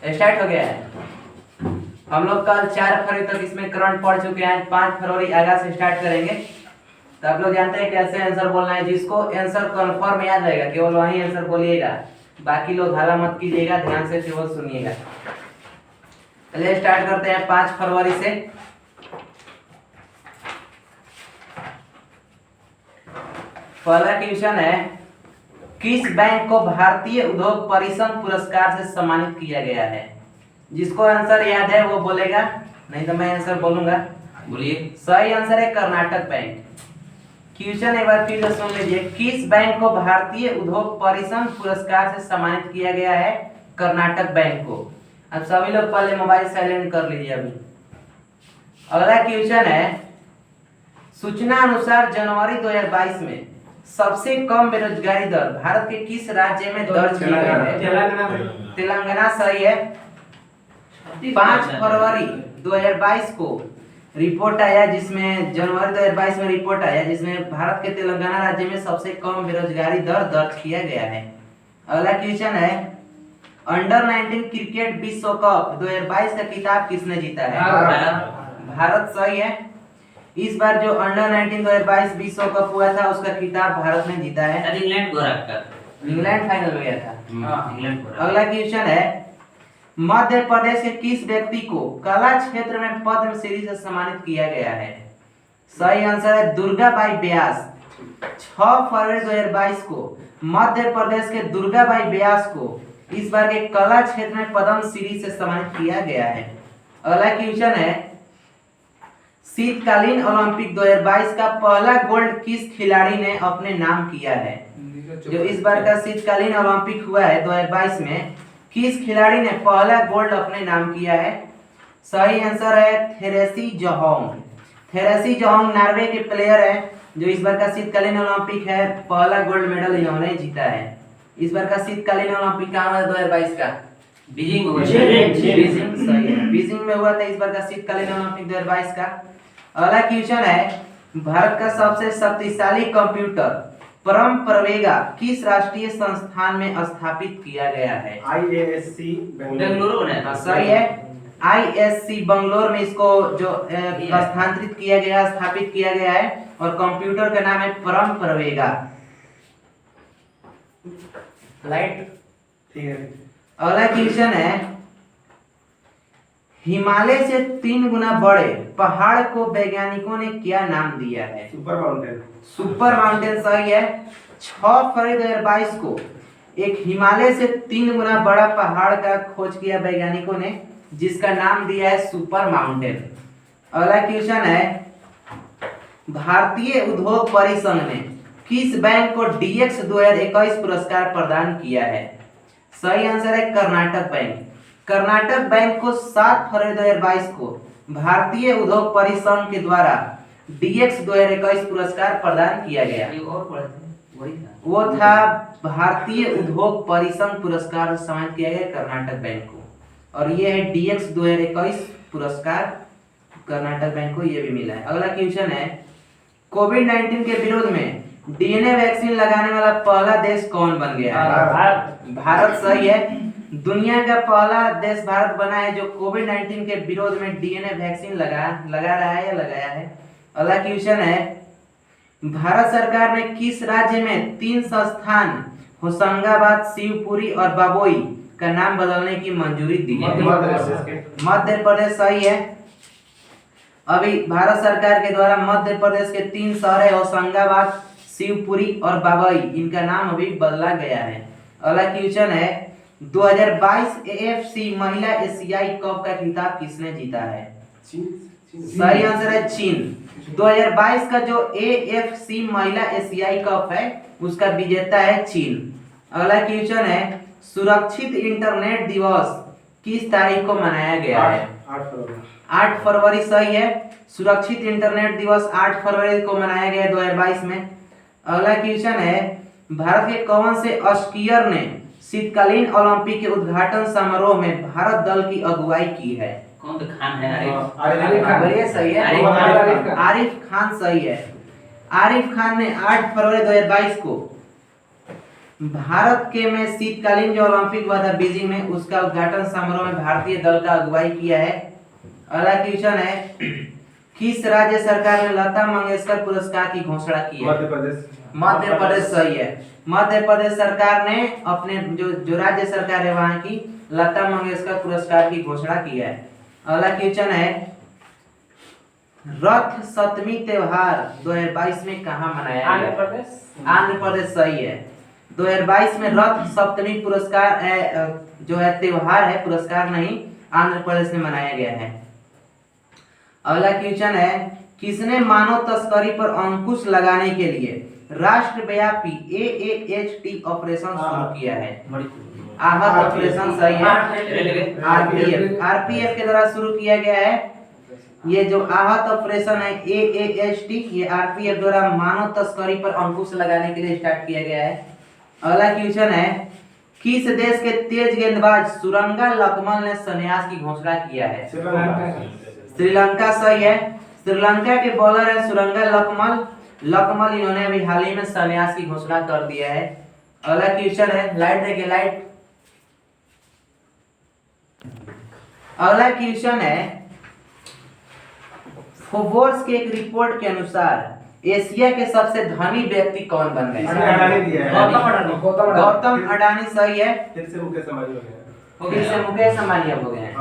Start हो गया है। हम लोग कल 4 फरवरी तक इसमें करंट पढ़ चुके हैं। 5 फरवरी आगा से स्टार्ट करेंगे। तो आप लोग जानते हैं कैसे आंसर बोलना है। जिसको आंसर कंफर्म याद रहेगा केवल वही आंसर बोलिएगा, बाकी लोग हाला मत कीजिएगा, ध्यान से केवल सुनिएगा। चलिए स्टार्ट करते हैं 5 फरवरी से। पहला क्वेश्चन है, किस बैंक को भारतीय उद्योग परिसंघ पुरस्कार से सम्मानित किया गया है? जिसको आंसर याद है वो बोलेगा, नहीं तो मैं आंसर बोलूंगा। बोलिए। सही आंसर है कर्नाटक बैंक। क्वेश्चन एक बार फिर से सुन लीजिए, किस बैंक को भारतीय उद्योग परिसंघ पुरस्कार से सम्मानित किया गया है? कर्नाटक बैंक को। अब सभी लोग पहले मोबाइल साइलेंट कर लीजिए अभी। अगला क्वेश्चन है, सूचना अनुसार जनवरी 2022 में सबसे कम बेरोजगारी दर भारत के किस राज्य में दर्ज की गई है? तेलंगाना सही है। 5 फरवरी 2022 को रिपोर्ट आया जिसमें जनवरी 2022 में रिपोर्ट आया जिसमें भारत के तेलंगाना राज्य में सबसे कम बेरोजगारी दर दर्ज किया गया है। अगला क्वेश्चन है, अंडर 19 क्रिकेट विश्व कप 2022 का खिताब किसने जीता है? भारत सही है। इस बार जो अंडर 19 2022 विश्व कप हुआ था उसका खिताब भारत ने जीता है। इंग्लैंड को रखकर, इंग्लैंड फाइनल में गया था। इंग्लैंड को। अगला क्वेश्चन है, मध्य प्रदेश के किस व्यक्ति को कला क्षेत्र में पद्म श्री से सम्मानित किया गया है? सही आंसर है दुर्गाबाई व्यास। 6 फरवरी 2022 को मध्य प्रदेश के दुर्गाबाई व्यास को इस बार के कला क्षेत्र में पद्म श्री से सम्मानित किया गया है। अगला क्वेश्चन है, शीतकालीन ओलंपिक 2022 का पहला गोल्ड किस खिलाड़ी ने अपने नाम किया है? जो इस बार का शीतकालीन ओलंपिक हुआ है 2022 में, किस खिलाड़ी ने पहला गोल्ड अपने नाम किया है? सही आंसर है थेरेसी जोहोंग। थेरेसी जोहोंग नॉर्वे के प्लेयर है जो इस बार का शीतकालीन ओलंपिक है, पहला गोल्ड मेडल इन्होंने जीता है। इस बार का शीतकालीन ओलंपिक कहाँ हुआ 2022 का? बीजिंग सही है, बीजिंग में हुआ था इस बार का शीतकालीन ओलंपिक 2022 का। अगला क्वेश्चन है, भारत का सबसे शक्तिशाली कंप्यूटर परम प्रवेगा किस राष्ट्रीय संस्थान में स्थापित किया गया है? IISc बेंगलुरु में। सही है, ISC बंगलोर में इसको जो स्थानांतरित किया गया, स्थापित किया गया है और कंप्यूटर का नाम है परम प्रवेगा। लाइट ठीक है। अगला क्वेश्चन है, हिमालय से 3 गुना बड़े पहाड़ को वैज्ञानिकों ने क्या नाम दिया है? Super mountain. सुपर माउंटेन सही है। 6 फरवरी 2022 को एक हिमालय से 3 गुना बड़ा पहाड़ का खोज किया वैज्ञानिकों ने, जिसका नाम दिया है सुपर माउंटेन। अगला क्वेश्चन है, भारतीय उद्योग परिसंघ ने किस बैंक को DX 2021 पुरस्कार प्रदान किया है? सही आंसर है कर्नाटक बैंक। कर्नाटक बैंक को 7 फरवरी 2022 को भारतीय उद्योग परिसंघ के द्वारा DX 2021 पुरस्कार प्रदान किया गया। वो था भारतीय उद्योग परिसंघ पुरस्कार सम्मानित किया गया कर्नाटक बैंक को, और ये है DX 2021 पुरस्कार कर्नाटक बैंक को ये भी मिला है। अगला क्वेश्चन है, कोविड-19 के विरोध में DNA वैक्सीन लगाने वाला पहला देश कौन बन गया है? भारत सही है। दुनिया का पहला देश भारत बना है जो कोविड-19 के विरोध में DNA वैक्सीन लगा रहा है या लगाया है। अगला क्वेश्चन है, भारत सरकार ने किस राज्य में 3 संस्थान होशंगाबाद, शिवपुरी और बाबोई का नाम बदलने की मंजूरी दी है? मध्य प्रदेश सही है। अभी भारत सरकार के द्वारा मध्य प्रदेश के 3 शहर है होशंगाबाद, शिवपुरी और बाबोई, इनका नाम अभी बदला गया है। अगला क्वेश्चन है, 2022 AFC महिला एशियाई कप का खिताब किसने जीता है? सही आंसर है चीन। 2022 का जो AFC महिला एशियाई कप है उसका विजेता है चीन। अगला क्वेश्चन है, सुरक्षित इंटरनेट दिवस किस तारीख को मनाया गया है? 8 फरवरी सही है। सुरक्षित इंटरनेट दिवस 8 फरवरी को मनाया गया 2022 में। अगला क्वेश्चन है, भारत के कौन से स्कीयर ने शीतकालीन ओलंपिक के उद्घाटन समारोह में भारत दल की अगुवाई की है? कौन तो खान है? आरिफ सही है। आरिफ खान सही है। आरिफ खान ने 8 फरवरी 2022 को भारत के में शीतकालीन जो ओलंपिक हुआ था बीजिंग में, उसका उद्घाटन समारोह में भारतीय दल का अगुवाई किया है। अगला क्वेश्चन है, किस राज्य सरकार ने लता मंगेशकर पुरस्कार की घोषणा की है? मध्य प्रदेश। मध्य प्रदेश सही है। मध्य प्रदेश सरकार ने अपने जो राज्य सरकार है वहां की लता मंगेशकर पुरस्कार की घोषणा की है। अगला क्वेश्चन है, रथ सप्तमी त्योहार 2022 में कहाँ मनाया गया? आंध्र प्रदेश। आंध्र प्रदेश सही है। 2022 में रथ सप्तमी पुरस्कार जो है त्योहार है, पुरस्कार नहीं, आंध्र प्रदेश में मनाया गया है। अगला क्वेश्चन है, किसने मानव तस्करी पर अंकुश लगाने के लिए राष्ट्रव्यापी AAHT ऑपरेशन शुरू किया है? आहत ऑपरेशन सही है। आरपीएफ के द्वारा शुरू किया गया है। ये जो आहत ऑपरेशन है AAHT, ये आरपीएफ द्वारा मानव तस्करी पर अंकुश लगाने के लिए स्टार्ट किया गया है। अगला क्वेश्चन है, किस देश के तेज गेंदबाज सुरंगा लकमल ने संन्यास की घोषणा किया है? श्रीलंका सही है। श्रीलंका के बॉलर है सुरंगा लकमल, इन्होंने अभी हाल ही में संन्यास की घोषणा कर दिया है। अगला क्वेश्चन है, लाइट देखिए लाइट। अगला क्वेश्चन है, फोर्ब्स के एक रिपोर्ट के अनुसार एशिया के सबसे धनी व्यक्ति कौन बन गए? गौतम अडानी सही है। फिर से मुकेश अंबानी अब हो गए हैं।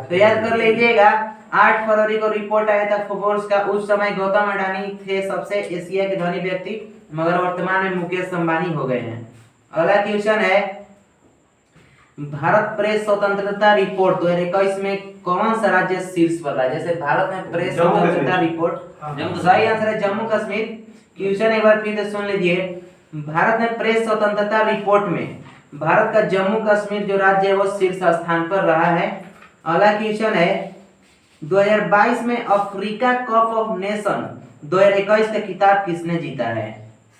तो याद कर लीजिएगा, 8 फरवरी को रिपोर्ट आया था फोर्ब्स का, उस समय गौतम अडानी थे सबसे एशिया के धनी व्यक्ति, मगर वर्तमान में मुकेश अंबानी हो गए हैं। अगला क्वेश्चन है, भारत प्रेस स्वतंत्रता रिपोर्ट 2021 में कौन सा राज्य शीर्ष पर रहा? जैसे भारत में प्रेस स्वतंत्रता रिपोर्ट, सही आंसर है जम्मू कश्मीर। क्वेश्चन एक बार फिर से सुन लीजिए, भारत में प्रेस स्वतंत्रता रिपोर्ट में भारत का जम्मू कश्मीर जो राज्य है वो शीर्ष स्थान पर रहा है। अगला क्वेश्चन है, 2022 में अफ्रीका कप ऑफ नेशन 2021 का खिताब किसने जीता है?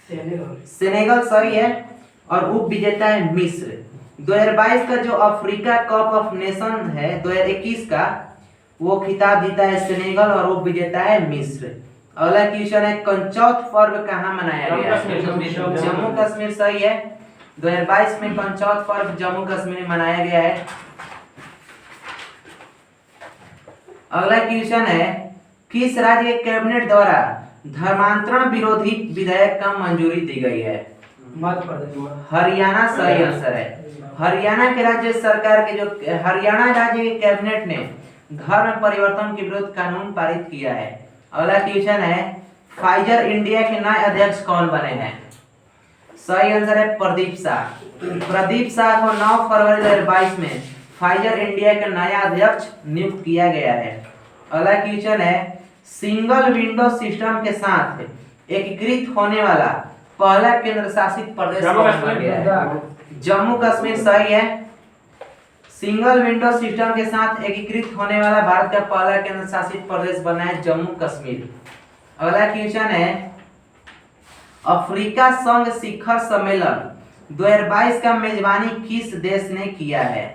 सेनेगल सही है। और उप विजेता है मिस्र। 2022 का जो अफ्रीका कप ऑफ नेशन है 2021 का, वो खिताब जीता है सेनेगल और उप विजेता है मिस्र। अगला क्वेश्चन है, कंचौथ पर्व कहाँ मनाया गया? जम्मू कश्मीर सही है। 2022 में कंचौथ पर्व जम्मू कश्मीर में मनाया गया है। अगला क्वेश्चन है, किस राज्य के कैबिनेट द्वारा धर्मांतरण विरोधी विधेयक का मंजूरी दी गई है? मध्य प्रदेश। हरियाणा सही आंसर है। हरियाणा के राज्य सरकार के जो हरियाणा राज्य के कैबिनेट ने धर्म परिवर्तन के विरुद्ध कानून पारित किया है। अगला क्वेश्चन है, फाइजर इंडिया के नए अध्यक्ष कौन बने हैं? सही आंसर है प्रदीप शाह। प्रदीप शाह को 9 फरवरी 2022 में फाइजर इंडिया का नया अध्यक्ष नियुक्त किया गया है। अगला क्वेश्चन है, सिंगल विंडो सिस्टम के साथ एकीकृत होने वाला पहला केंद्र शासित प्रदेश कौन बन गया है? जम्मू कश्मीर सही है। सिंगल विंडो सिस्टम के साथ एकीकृत होने वाला भारत का पहला केंद्र शासित प्रदेश बना है जम्मू कश्मीर। अगला क्वेश्चन है, अफ्रीका संघ शिखर सम्मेलन 2022 का मेजबानी किस देश ने किया है?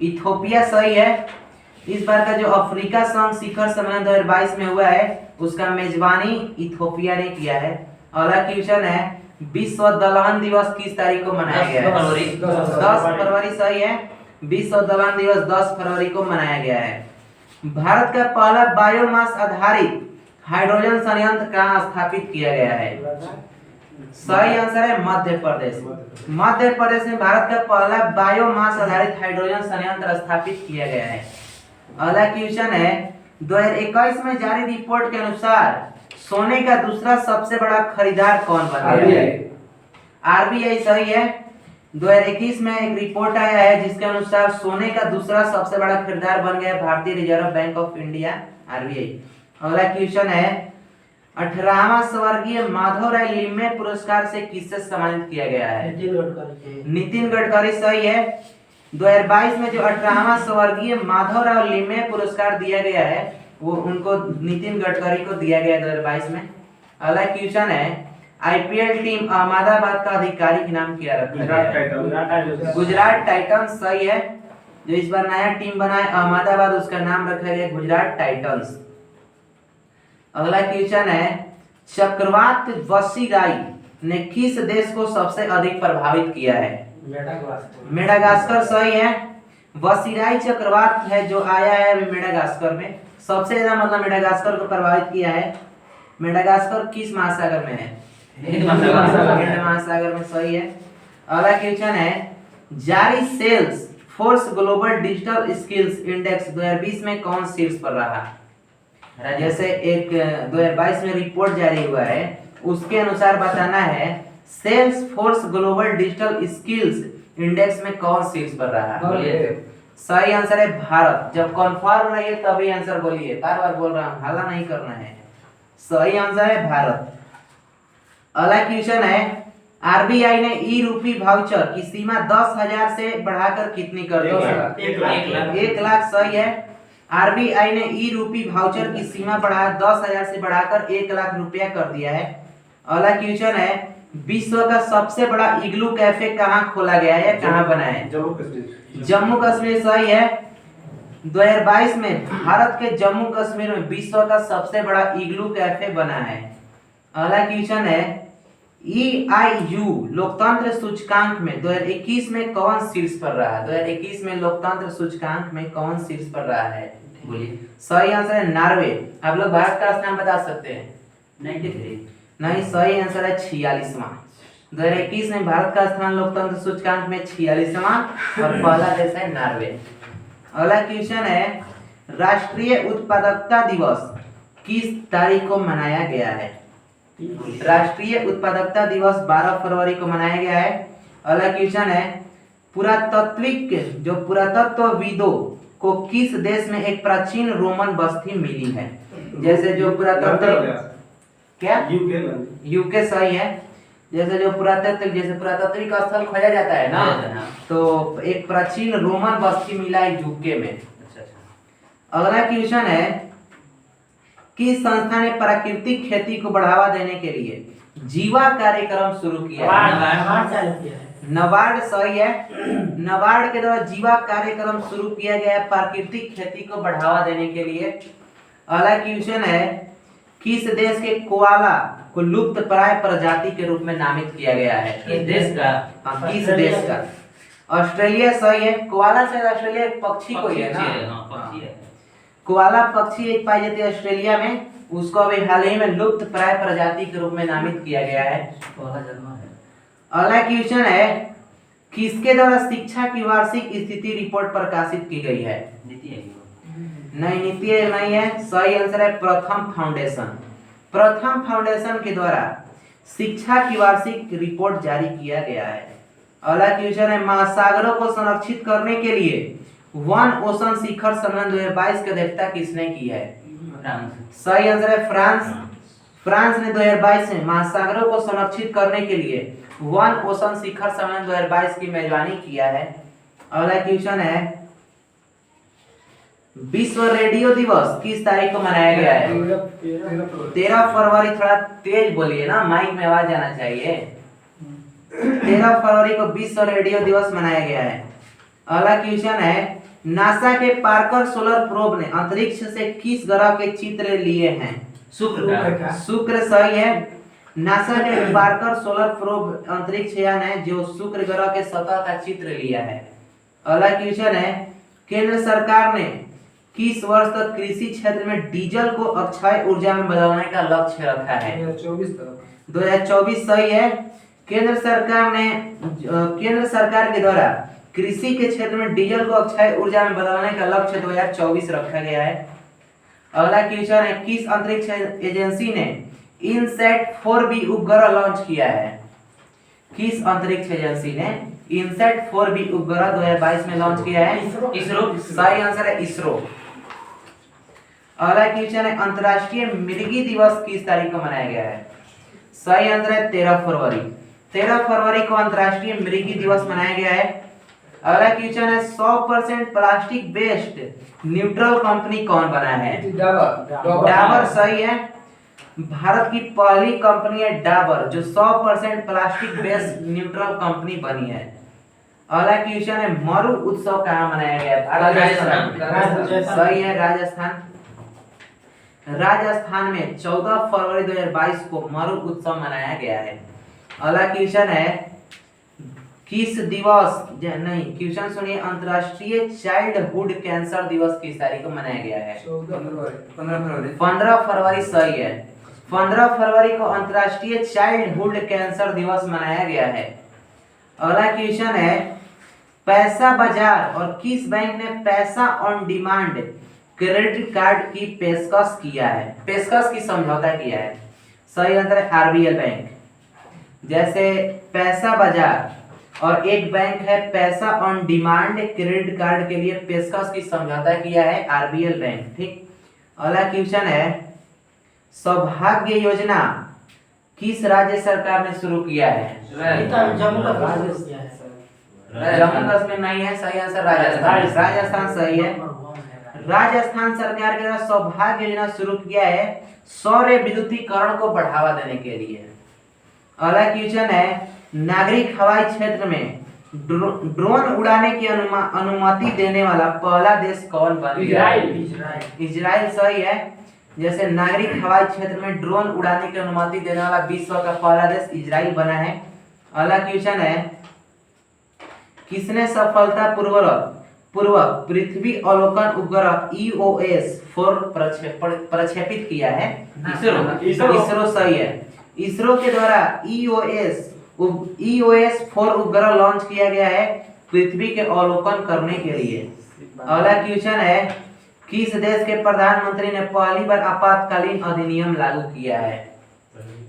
इथोपिया सही है। इस बार का जो अफ्रीका संघ शिखर सम्मेलन 2022 में हुआ है उसका मेजबानी इथोपिया ने किया है। अगला क्वेश्चन है, विश्व दलहन दिवस किस तारीख को मनाया गया है? 10 फरवरी सही है। विश्व दलहन दिवस 10 फरवरी को मनाया गया है। भारत का पहला बायोमास आधारित हाइड्रोजन संयंत्र कहाँ स्थापित किया गया है? सही आंसर है मध्य प्रदेश। मध्य प्रदेश में भारत का पहला बायोमास आधारित हाइड्रोजन संयंत्र स्थापित किया गया है। अगला क्वेश्चन है, 2021 में जारी रिपोर्ट के अनुसार सोने का दूसरा सबसे बड़ा खरीदार कौन बन गया है? आरबीआई सही है। 2021 में एक रिपोर्ट आया है जिसके अनुसार सोने का दूसरा सबसे बड़ा खरीदार बन गया भारतीय reserve bank of India RBI. अगला क्वेश्चन है, 18वां स्वर्गीय माधवराय लिम्मे पुरस्कार से किससे सम्मानित किया गया है? नितिन गडकरी सही है। 2022 में जो 18वां स्वर्गीय माधवराय लिम्मे पुरस्कार दिया गया है वो उनको नितिन गडकरी को दिया गया 2022 में। अगला क्वेश्चन है, आईपीएल टीम अहमदाबाद का आधिकारिक नाम क्या रखा गया है? गुजरात टाइटंस सही है। जो इस बार नया टीम बना है अहमदाबाद, उसका नाम रखा गया गुजरात टाइटंस। अगला क्वेश्चन है, चक्रवात वसीराई ने किस देश को सबसे अधिक प्रभावित किया है? मेडागास्कर। मेडागास्कर सही है। वसीराई चक्रवात है जो आया है अभी मेडागास्कर में, सबसे ज्यादा मतलब मेडागास्कर को प्रभावित किया है। मेडागास्कर किस महासागर में है? हिंद महासागर। हिंद महासागर में सही है। अगला क्वेश्चन है जारी Salesforce global digital skills index 2020 में कौन शीर्ष पर रहा? जैसे एक 2022 में रिपोर्ट जारी हुआ है, उसके अनुसार बताना है Salesforce global digital skills index में कौन शीर्ष पर रहा? बोलिए। सही आंसर है भारत। जब कंफर्म रहिए तभी आंसर बोलिए, बार बार बोल रहा हूं, हल्ला नहीं करना है। सही आंसर है भारत। अगला क्वेश्चन है आरबीआई ने ई रूपी वाउचर की सीमा 10,000 से बढ़ाकर कितनी कर दी? 1 लाख। सही है। आरबीआई ने ई रूपी वाउचर की सीमा बढ़ा 10,000 से बढ़ाकर 1 लाख रुपया कर दिया है। अगला क्वेश्चन है विश्व का सबसे बड़ा इग्लू कैफे कहाँ खोला गया है, कहाँ बना है? जम्मू कश्मीर। सही है। 2022 में भारत के जम्मू कश्मीर में विश्व का सबसे बड़ा इग्लू कैफे बना है। अगला क्वेश्चन है EIU लोकतंत्र सूचकांक में 2021 में कौन शीर्ष पर रहा? 2021 में लोकतंत्र सूचकांक में कौन शीर्ष पर रहा है? बोलिए। सही आंसर है नॉर्वे। आप लोग भारत का स्थान बता सकते हैं? 93। नहीं, सही आंसर है 46वां। 2021 में भारत का स्थान लोकतंत्र सूचकांक में 46वां और पहला देश है नॉर्वे। अगला क्वेश्चन है राष्ट्रीय उत्पादकता दिवस किस तारीख को मनाया गया है? राष्ट्रीय उत्पादकता दिवस 12 फरवरी को मनाया गया है। अगला क्वेश्चन है पुरातात्विक जो पुरातत्वविदों को किस देश में एक प्राचीन रोमन बस्ती मिली है? जैसे जो पुरातत्व क्या यूके। सही है। जैसे जो पुरातात्विक स्थल खोजा जाता है ना, तो एक प्राचीन रोमन बस्ती मिला है यूके में। अगला क्वेश्चन है किस संस्था ने प्राकृतिक खेती को बढ़ावा देने के लिए जीवा कार्यक्रम शुरू किया है? नबार्ड। सही है। नबार्ड के द्वारा जीवा कार्यक्रम शुरू किया गया है प्राकृतिक खेती को बढ़ावा देने के लिए। अगला क्वेश्चन है किस देश के कोआला को लुप्त प्राय प्रजाति के रूप में नामित किया गया है? किस देश का? किस देश का? ऑस्ट्रेलिया। सही है। कोआला से ऑस्ट्रेलिया एक पक्षी को है ना, पक्षी है। कोआला पक्षी एक पाई जाती है ऑस्ट्रेलिया में, उसको अभी हाल ही में लुप्त प्राय प्रजाति के रूप में नामित किया गया है। अगला क्वेश्चन है किसके द्वारा शिक्षा की वार्षिक स्थिति रिपोर्ट प्रकाशित की गई है? नीति आयोग। नहीं, नीति आयोग नहीं है। सही आंसर है प्रथम फाउंडेशन। प्रथम फाउंडेशन के द्वारा शिक्षा की वार्षिक रिपोर्ट जारी किया गया है। अगला क्वेश्चन है महासागरों को संरक्षित करने के लिए वन ओशन शिखर सम्मेलन 2022 की अध्यक्षता किसने की है? सही आंसर है फ्रांस। फ्रांस ने 2022 में महासागरों को संरक्षित करने के लिए वन ओशन शिखर सम्मेलन 2022 की मेजबानी किया है। अगला क्वेश्चन है विश्व रेडियो दिवस किस तारीख को मनाया गया है? 13 फरवरी। थोड़ा तेज बोलिए ना, माइक में आवाज आना चाहिए। 13 फरवरी को विश्व रेडियो दिवस मनाया गया है। अगला क्वेश्चन है नासा के पार्कर सोलर प्रोब ने अंतरिक्ष से किस ग्रह के चित्र लिए हैं? शुक्र। शुक्र। सही है। नासा के पार्कर सोलर प्रोब अंतरिक्ष यान है जो शुक्र ग्रह के सतह का चित्र लिया है। अगला क्वेश्चन है केंद्र सरकार ने किस वर्ष तक कृषि क्षेत्र में डीजल को अक्षय ऊर्जा में बदलने का लक्ष्य रखा है? 2024। सही है। केंद्र सरकार के द्वारा कृषि के क्षेत्र में डीजल को अक्षय ऊर्जा में बदलने का लक्ष्य 2024 रखा गया है। अगला क्वेश्चन है किस अंतरिक्ष एजेंसी ने इनसैट 4B उपग्रह लॉन्च किया है? किस अंतरिक्ष एजेंसी ने इनसैट 4B उपग्रह 2022 में लॉन्च किया है? इसरो। सही आंसर है इसरो। अगला क्वेश्चन है अंतरराष्ट्रीय मृगी दिवस किस तारीख को मनाया गया है? सही आंसर है 13 फरवरी। 13 फरवरी को अंतरराष्ट्रीय मृगी दिवस मनाया गया है। अगला क्वेश्चन है 100% प्लास्टिक बेस्ड न्यूट्रल कंपनी कौन बना है? डाबर। सही है। भारत की पहली कंपनी है डाबर जो 100% प्लास्टिक बेस्ड न्यूट्रल कंपनी बनी है। अगला क्वेश्चन है मरु उत्सव कहाँ मनाया गया है? राजस्थान। सही है राजस्थान। राजस्थान में 14 फरवरी 2022 को मरु उत्सव मनाया गया है। अगला क्वेश्चन है किस दिवस नहीं क्वेश्चन सुनिए, अंतर्राष्ट्रीय चाइल्डहुड कैंसर दिवस किस तारीख को मनाया गया है? 15 फरवरी सही है। 15 फरवरी को अंतर्राष्ट्रीय चाइल्डहुड कैंसर दिवस मनाया गया है। अगला क्वेश्चन है पैसा बाजार और किस बैंक ने पैसा ऑन डिमांड क्रेडिट कार्ड की पेशकश किया है? पेशकश की समझौता किया है। सही आंसर है आरबीएल बैंक। जैसे पैसा बाजार और एक बैंक है पैसा ऑन डिमांड क्रेडिट कार्ड के लिए पेशकश की समझौता किया है आरबीएल बैंक। ठीक। अगला क्वेश्चन है सौभाग्य योजना किस राज्य सरकार ने शुरू किया है? जम्मू कश्मीर जम्मू कश्मीर नहीं है, सही आंसर राजस्थान। राजस्थान सही है। राजस्थान सरकार के द्वारा सौभाग्य योजना शुरू किया है सौर विद्युतीकरण को बढ़ावा देने के लिए। अगला क्वेश्चन है नागरिक हवाई क्षेत्र में ड्रोन उड़ाने की अनुमति देने वाला पहला देश कौन बन गया? इजराइल सही है। जैसे नागरिक हवाई क्षेत्र में ड्रोन उड़ाने की अनुमति देने वाला विश्व का पहला देश इजराइल बना है। अगला क्वेश्चन है किसने सफलता पूर्वक पृथ्वी अवलोकन उपग्रह EOS 4 प्रक्षेपित किया है? इसरो सही है। इसरो के द्वारा EOS 4 उपग्रह लॉन्च किया गया है पृथ्वी के अवलोकन करने के लिए। अगला क्वेश्चन है किस देश के प्रधानमंत्री ने पहली बार आपातकालीन अधिनियम लागू किया है?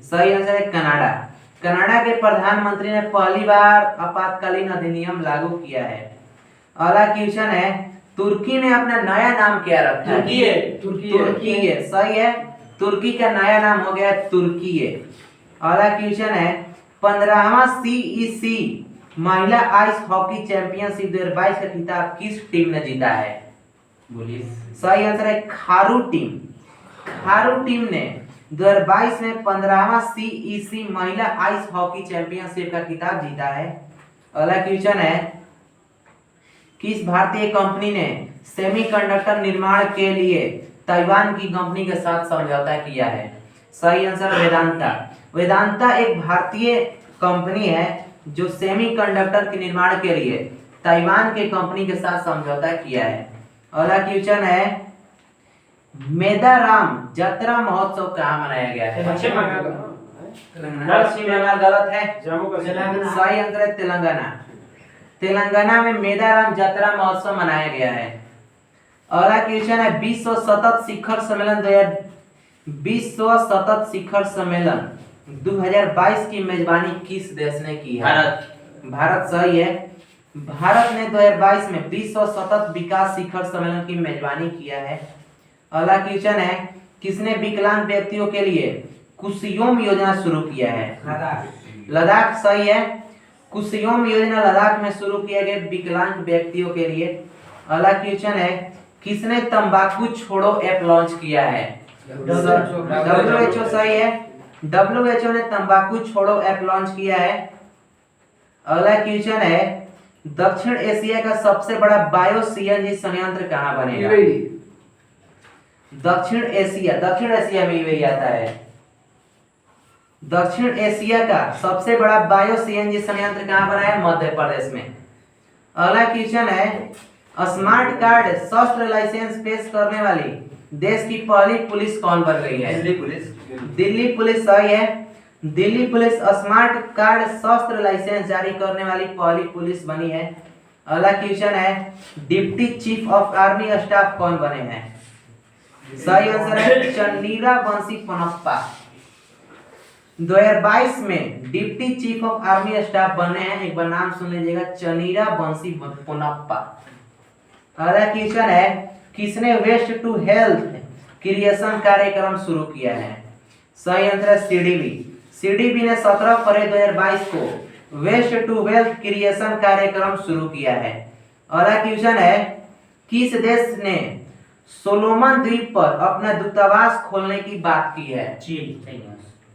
सही आंसर है कनाडा। कनाडा के प्रधानमंत्री ने पहली बार आपातकालीन अधिनियम लागू किया है। अगला क्वेश्चन है तुर्की ने अपना नया नाम क्या रखा है? तुर्की है सही है। तुर्की का नया नाम हो गया तुर्की है। अगला क्वेश्चन है 15वां CEC महिला आइस हॉकी चैंपियनशिप 2022 का खिताब किस टीम ने जीता है? बोलिए। सही आंसर है खारू टीम। खारू टीम ने 2022 में 15वां CEC महिला आइस हॉकी चैंपियनशिप का खिताब जीता है। अगला क्वेश्चन है किस भारतीय कंपनी ने सेमीकंडक्टर निर्माण के लिए ताइवान की कंपनी के साथ समझौता किया है? सही आंसर वेदांता। वेदांता एक भारतीय कंपनी है जो सेमीकंडक्टर के निर्माण के लिए ताइवान के कंपनी के साथ समझौता किया है। अगला क्वेश्चन है मेदाराम यात्रा महोत्सव कहाँ मनाया गया है? पश्चिम बंगाल गलत है। सही आंसर है तेलंगाना। तेलंगाना में मेदाराम यात्रा महोत्सव मनाया गया है। अगला क्वेश्चन है विश्व सतत शिखर सम्मेलन 2022 की मेजबानी किस देश ने की है? भारत सही है। भारत ने 2022 में विश्व सतत विकास शिखर सम्मेलन की मेजबानी किया है। अगला क्वेश्चन है किसने विकलांग व्यक्तियों के लिए कुशयोम योजना शुरू किया है? लद्दाख सही है। कुशयोम योजना लद्दाख में शुरू किया गया विकलांग व्यक्तियों के लिए। अगला क्वेश्चन है किसने तंबाकू छोड़ो ऐप लॉन्च किया है? WHO सही है। WHO ने तंबाकू छोड़ो ऐप लॉन्च किया है। अगला क्वेश्चन है दक्षिण एशिया का सबसे बड़ा बायो CNG संयंत्र कहाँ बनेगा? दक्षिण एशिया में यही आता है। दक्षिण एशिया का सबसे बड़ा बायो CNG संयंत्र कहाँ बना है? मध्य प्रदेश में। अगला क्वेश्चन है स्मार्ट कार्ड शस्त्र लाइसेंस पेश करने वाली देश की पहली पुलिस कौन बन गई है? दिल्ली पुलिस सही है। दिल्ली पुलिस स्मार्ट कार्ड शस्त्र लाइसेंस जारी करने वाली पहली पुलिस बनी है। अगला क्वेश्चन है deputy chief of army staff कौन बने हैं? सही आंसर है चंडीरा बंसी पोनप्पा। 2022 में deputy chief of army staff बने हैं। एक बार नाम सुन लीजिएगा चंडीरा बंसी पोनप्पा। अगला क्वेश्चन है किसने वेस्ट टू हेल्थ क्रिएशन कार्यक्रम शुरू किया है? सही आंसर है CDB ने 17 फरवरी 2022 को वेस्ट टू वेल्थ क्रिएशन कार्यक्रम शुरू किया है। अगला क्वेश्चन है किस देश ने सोलोमन द्वीप पर अपना दूतावास खोलने की बात की है?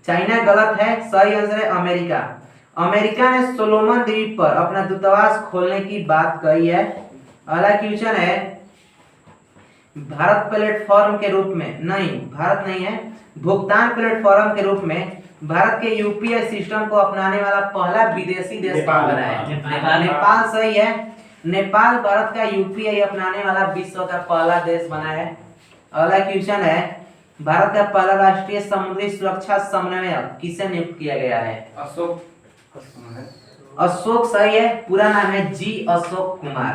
चाइना गलत है। सही आंसर है अमेरिका। अमेरिका ने सोलोमन द्वीप पर अपना दूतावास खोलने की बात कही है। अगला क्वेश्चन है भारत प्लेटफॉर्म के रूप में नहीं, भारत नहीं है, भुगतान प्लेटफॉर्म के रूप में भारत के यूपीआई सिस्टम को अपनाने वाला पहला विदेशी देश कौन बना है? नेपाल। नेपाल सही है। नेपाल भारत का यूपीआई अपनाने वाला विश्व का पहला देश बना है। अगला क्वेश्चन है, भारत का पहला राष्ट्रीय समुद्री सुरक्षा समन्वयक किसे नियुक्त किया गया है? अशोक सही है। पूरा नाम है जी अशोक कुमार।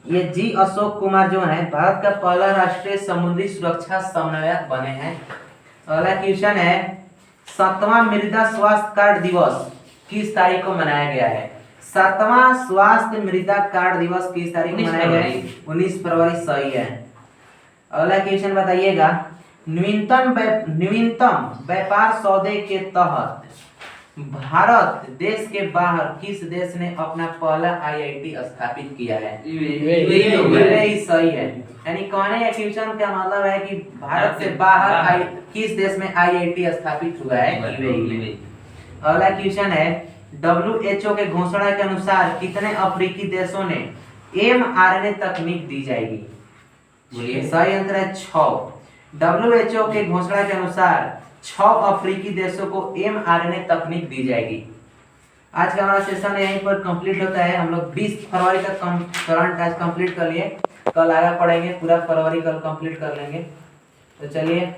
ये जी अशोक कुमार जो है भारत का पहला राष्ट्रीय समुद्री सुरक्षा समन्वयक बने हैं। अगला क्वेश्चन है, 7वां मृदा स्वास्थ्य कार्ड दिवस किस तारीख को मनाया गया है? 7वां स्वास्थ्य मृदा कार्ड दिवस किस तारीख को मनाया गया है? 19 फरवरी सही है। अगला क्वेश्चन बताइएगा, न्यूनतम व्यापार सौदे के तहत भारत देश के बाहर किस देश ने अपना पहला आईआईटी स्थापित किया है? यूएई सही है। यानी कहने का क्वेश्चन का मतलब है कि भारत से बाहर किस देश में आईआईटी स्थापित हुआ है? यूएई। अगला क्वेश्चन है, WHO के घोषणा के अनुसार कितने अफ्रीकी देशों ने mRNA तकनीक दी जाएगी? सही आंसर है 6। WHO के घोषणा के अनुसार 6 अफ्रीकी देशों को mRNA तकनीक दी जाएगी। आज का हमारा सेशन यहीं पर कंप्लीट होता है। हम लोग 20 फरवरी तक करंट आज कंप्लीट कर लिए, कल आगे पढ़ेंगे, पूरा फरवरी कल कंप्लीट कर लेंगे। तो चलिए